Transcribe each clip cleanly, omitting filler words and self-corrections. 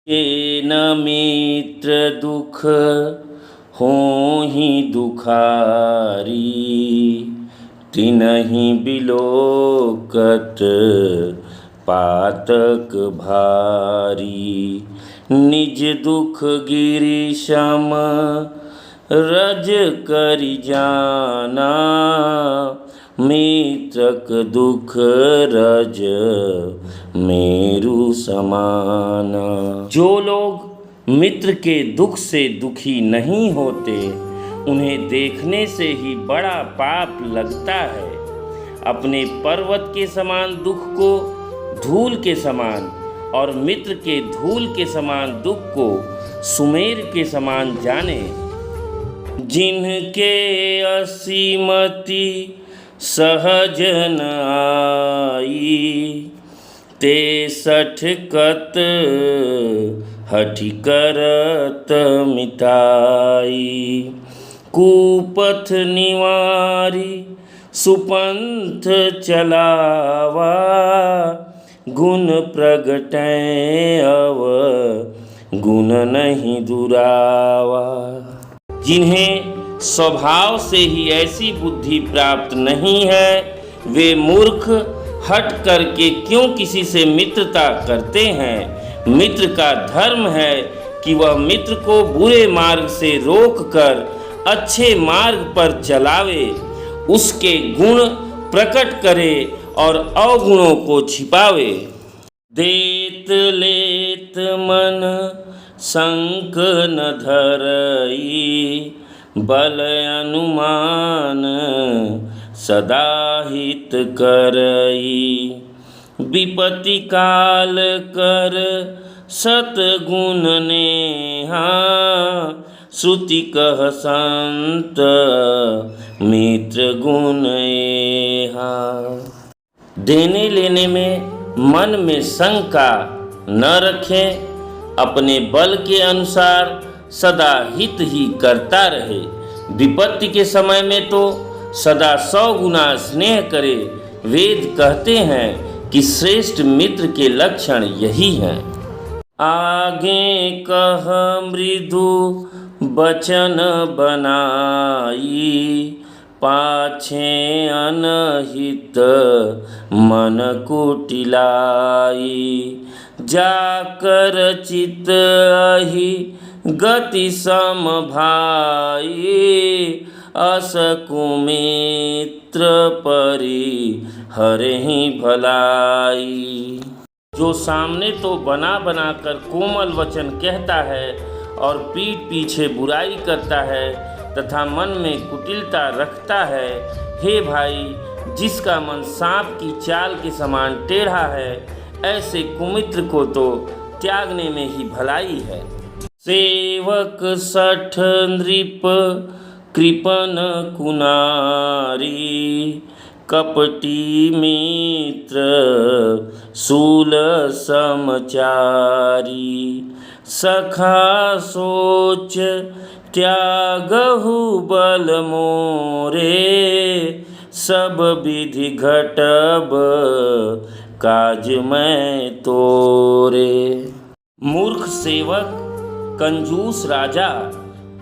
ये न मित्र दुख होहि दुखारी, तिनहि बिलोकत पातक भारी। निज दुख गिरि सम रज करि जाना, मित्रक दुख रज मेरु समाना। जो लोग मित्र के दुख से दुखी नहीं होते, उन्हें देखने से ही बड़ा पाप लगता है। अपने पर्वत के समान दुख को धूल के समान और मित्र के धूल के समान दुख को सुमेर के समान जाने। जिनके असीमति सहज न आई, ते सठकत हठि करत मिताई। कुपथ निवारी सुपंथ चलावा, गुण प्रगटै अव गुण नहीं दुरावा। जिन्हें स्वभाव से ही ऐसी बुद्धि प्राप्त नहीं है, वे मूर्ख हट करके क्यों किसी से मित्रता करते हैं। मित्र का धर्म है कि वह मित्र को बुरे मार्ग से रोककर अच्छे मार्ग पर चलावे, उसके गुण प्रकट करे और अवगुणों को छिपावे। देत लेत मन संक न धरई, बल अनुमान सदा हित करई। विपत्ति काल कर सतगुण नेहा, श्रुति कह संत मित्र गुण एहा। देने लेने में मन में शंका न रखें, अपने बल के अनुसार सदा हित ही करता रहे। विपत्ति के समय में तो सदा 100 गुना स्नेह करे। वेद कहते हैं कि श्रेष्ठ मित्र के लक्षण यही हैं। आगे कह मृदु बचन बनाई, पाछे अनहित मन कुटिलाई। जाकर चित अहि गति सम भाई, अस कुमित्र परि हरहि भलाई। जो सामने तो बना बना कर कोमल वचन कहता है और पीठ पीछे बुराई करता है तथा मन में कुटिलता रखता है, हे भाई, जिसका मन सांप की चाल के समान टेढ़ा है, ऐसे कुमित्र को तो त्यागने में ही भलाई है। सेवक सठ नृप कृपन कुनारी, कपटी मित्र शूल समचारी। सखा सोच त्यागहु बल मोरे, सब विधि घटब काज मैं तोरे। मूर्ख सेवक, कंजूस राजा,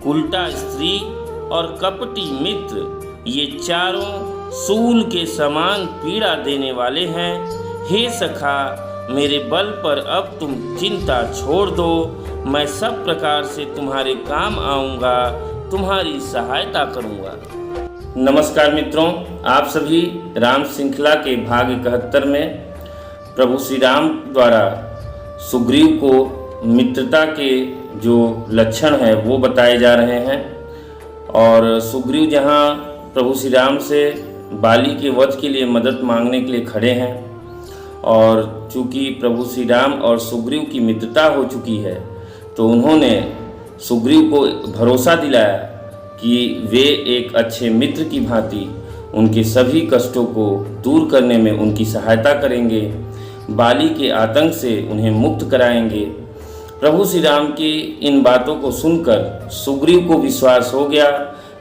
उल्टा स्त्री और कपटी मित्र, ये चारों शूल के समान पीड़ा देने वाले हैं। हे सखा, मेरे बल पर अब तुम चिंता छोड़ दो। मैं सब प्रकार से तुम्हारे काम आऊँगा, तुम्हारी सहायता करूँगा। नमस्कार मित्रों, आप सभी राम श्रृंखला के भाग 71 में प्रभु श्री राम द्वारा सुग्रीव को मित्रता के जो लक्षण है वो बताए जा रहे हैं। और सुग्रीव जहाँ प्रभु श्री राम से बाली के वध के लिए मदद मांगने के लिए खड़े हैं, और चूँकि प्रभु श्री राम और सुग्रीव की मित्रता हो चुकी है, तो उन्होंने सुग्रीव को भरोसा दिलाया कि वे एक अच्छे मित्र की भांति उनके सभी कष्टों को दूर करने में उनकी सहायता करेंगे, बाली के आतंक से उन्हें मुक्त कराएंगे। प्रभु श्री राम की इन बातों को सुनकर सुग्रीव को विश्वास हो गया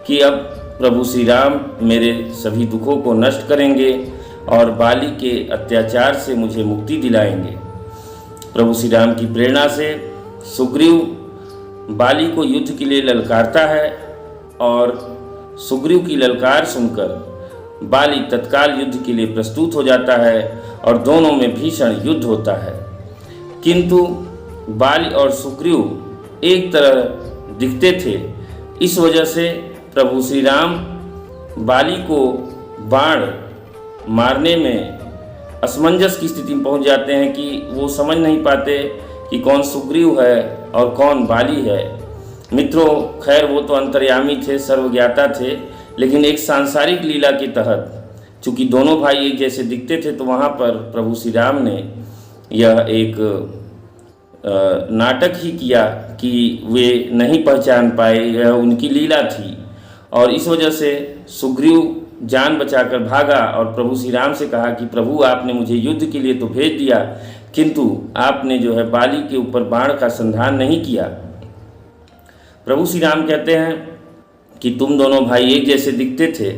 कि अब प्रभु श्री राम मेरे सभी दुखों को नष्ट करेंगे और बाली के अत्याचार से मुझे मुक्ति दिलाएंगे। प्रभु श्री राम की प्रेरणा से सुग्रीव बाली को युद्ध के लिए ललकारता है और सुग्रीव की ललकार सुनकर बाली तत्काल युद्ध के लिए प्रस्तुत हो जाता है और दोनों में भीषण युद्ध होता है। किंतु बाली और सुग्रीव एक तरह दिखते थे, इस वजह से प्रभु श्री राम बाली को बाण मारने में असमंजस की स्थिति में पहुंच जाते हैं कि वो समझ नहीं पाते कि कौन सुग्रीव है और कौन बाली है। मित्रों, खैर वो तो अंतर्यामी थे, सर्वज्ञाता थे, लेकिन एक सांसारिक लीला के तहत चूँकि दोनों भाई एक जैसे दिखते थे तो वहाँ पर प्रभु श्री राम ने यह एक नाटक ही किया कि वे नहीं पहचान पाए, यह उनकी लीला थी। और इस वजह से सुग्रीव जान बचाकर भागा और प्रभु श्री राम से कहा कि प्रभु, आपने मुझे युद्ध के लिए तो भेज दिया, किंतु आपने जो है बाली के ऊपर बाण का संधान नहीं किया। प्रभु श्री राम कहते हैं कि तुम दोनों भाई एक जैसे दिखते थे,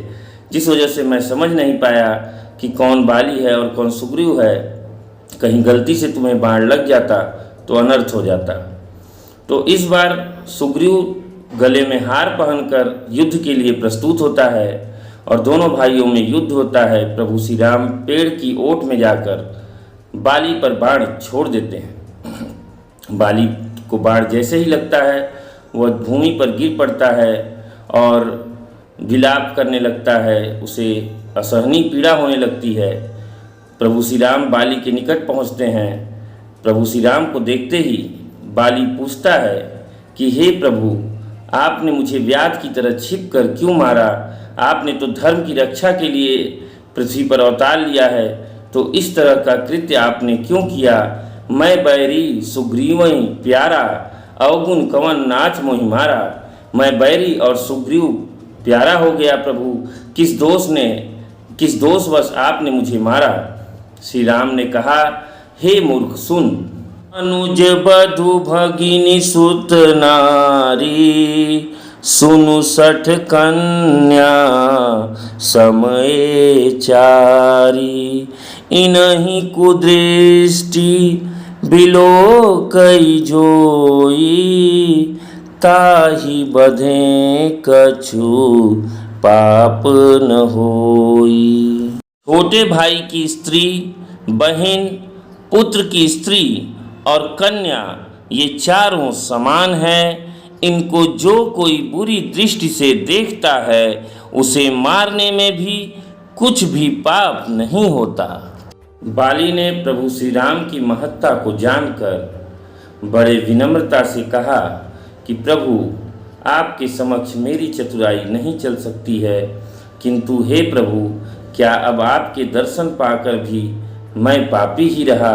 जिस वजह से मैं समझ नहीं पाया कि कौन बाली है और कौन सुग्रीव है। कहीं गलती से तुम्हें बाण लग जाता तो अनर्थ हो जाता। तो इस बार सुग्रीव गले में हार पहनकर युद्ध के लिए प्रस्तुत होता है और दोनों भाइयों में युद्ध होता है। प्रभु श्री राम पेड़ की ओट में जाकर बाली पर बाण छोड़ देते हैं। बाली को बाण जैसे ही लगता है वह भूमि पर गिर पड़ता है और विलाप करने लगता है, उसे असहनीय पीड़ा होने लगती है। प्रभु श्री राम बाली के निकट पहुंचते हैं। प्रभु श्री राम को देखते ही बाली पूछता है कि हे प्रभु, आपने मुझे व्याध की तरह छिप कर क्यों मारा? आपने तो धर्म की रक्षा के लिए पृथ्वी पर अवतार लिया है, तो इस तरह का कृत्य आपने क्यों किया? मैं बैरी सुग्रीवई प्यारा, अवगुण कवन नाच मोहि मारा। मैं बैरी और सुग्रीव प्यारा हो गया प्रभु, किस दोषवश आपने मुझे मारा? श्री राम ने कहा, हे मूर्ख सुन, अनुज बधु भगिनी सुत नारी, सुनु सठ कन्या समय चारी। इनहि कुदृष्टि बिलो कई जोई, ताहि बधे कछु पाप न होई। छोटे भाई की स्त्री, बहन, पुत्र की स्त्री और कन्या, ये चारों समान हैं। इनको जो कोई बुरी दृष्टि से देखता है उसे मारने में भी कुछ भी पाप नहीं होता। बाली ने प्रभु श्री राम की महत्ता को जानकर बड़े विनम्रता से कहा कि प्रभु, आपके समक्ष मेरी चतुराई नहीं चल सकती है, किंतु हे प्रभु, क्या अब आपके दर्शन पाकर भी मैं पापी ही रहा?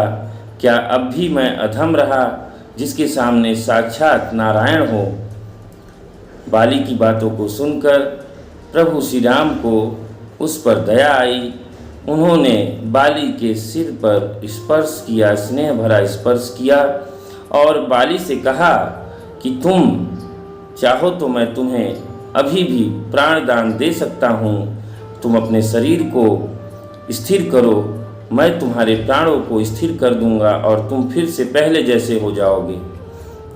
क्या अब भी मैं अधम रहा जिसके सामने साक्षात नारायण हो? बाली की बातों को सुनकर प्रभु श्री राम को उस पर दया आई। उन्होंने बाली के सिर पर स्पर्श किया, स्नेह भरा स्पर्श किया और बाली से कहा कि तुम चाहो तो मैं तुम्हें अभी भी प्राणदान दे सकता हूँ। तुम अपने शरीर को स्थिर करो, मैं तुम्हारे प्राणों को स्थिर कर दूंगा और तुम फिर से पहले जैसे हो जाओगे।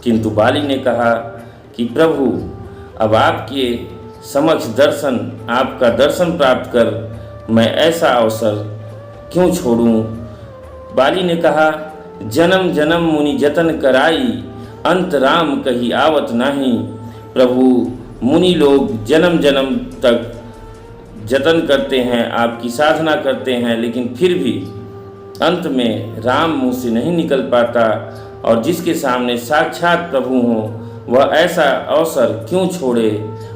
किंतु बाली ने कहा कि प्रभु, अब आपके समक्ष आपका दर्शन प्राप्त कर मैं ऐसा अवसर क्यों छोड़ूं? बाली ने कहा, जन्म जन्म मुनि जतन कराई, अंत राम कही आवत नहीं। प्रभु, मुनि लोग जन्म जन्म तक जतन करते हैं, आपकी साधना करते हैं, लेकिन फिर भी अंत में राम मुँह से नहीं निकल पाता, और जिसके सामने साक्षात प्रभु हों वह ऐसा अवसर क्यों छोड़े,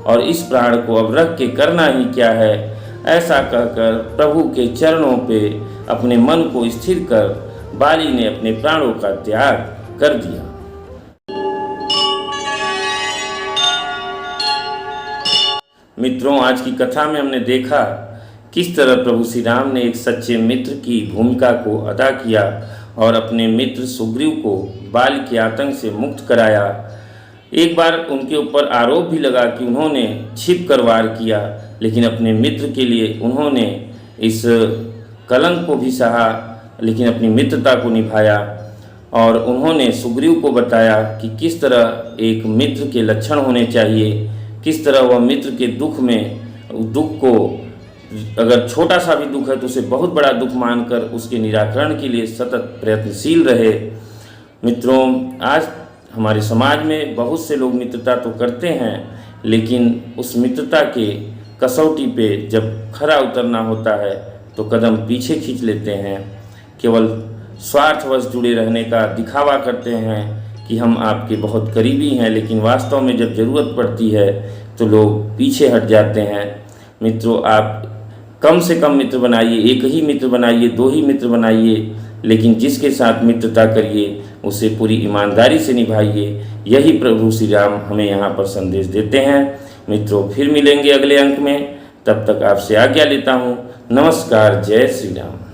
और इस प्राण को अब रख के करना ही क्या है। ऐसा कहकर प्रभु के चरणों पे अपने मन को स्थिर कर बाली ने अपने प्राणों का त्याग कर दिया। मित्रों, आज की कथा में हमने देखा किस तरह प्रभु श्री राम ने एक सच्चे मित्र की भूमिका को अदा किया और अपने मित्र सुग्रीव को बाल के आतंक से मुक्त कराया। एक बार उनके ऊपर आरोप भी लगा कि उन्होंने छिप कर वार किया, लेकिन अपने मित्र के लिए उन्होंने इस कलंक को भी सहा, लेकिन अपनी मित्रता को निभाया। और उन्होंने सुग्रीव को बताया कि किस तरह एक मित्र के लक्षण होने चाहिए, किस तरह वह मित्र के दुख को, अगर छोटा सा भी दुख है तो उसे बहुत बड़ा दुख मानकर उसके निराकरण के लिए सतत प्रयत्नशील रहे। मित्रों, आज हमारे समाज में बहुत से लोग मित्रता तो करते हैं, लेकिन उस मित्रता के कसौटी पे जब खरा उतरना होता है तो कदम पीछे खींच लेते हैं। केवल स्वार्थवश जुड़े रहने का दिखावा करते हैं कि हम आपके बहुत करीबी हैं, लेकिन वास्तव में जब ज़रूरत पड़ती है तो लोग पीछे हट जाते हैं। मित्रों, आप कम से कम मित्र बनाइए, एक ही मित्र बनाइए, 2 ही मित्र बनाइए, लेकिन जिसके साथ मित्रता करिए उसे पूरी ईमानदारी से निभाइए। यही प्रभु श्री राम हमें यहाँ पर संदेश देते हैं। मित्रों, फिर मिलेंगे अगले अंक में, तब तक आपसे आज्ञा लेता हूँ। नमस्कार, जय श्री राम।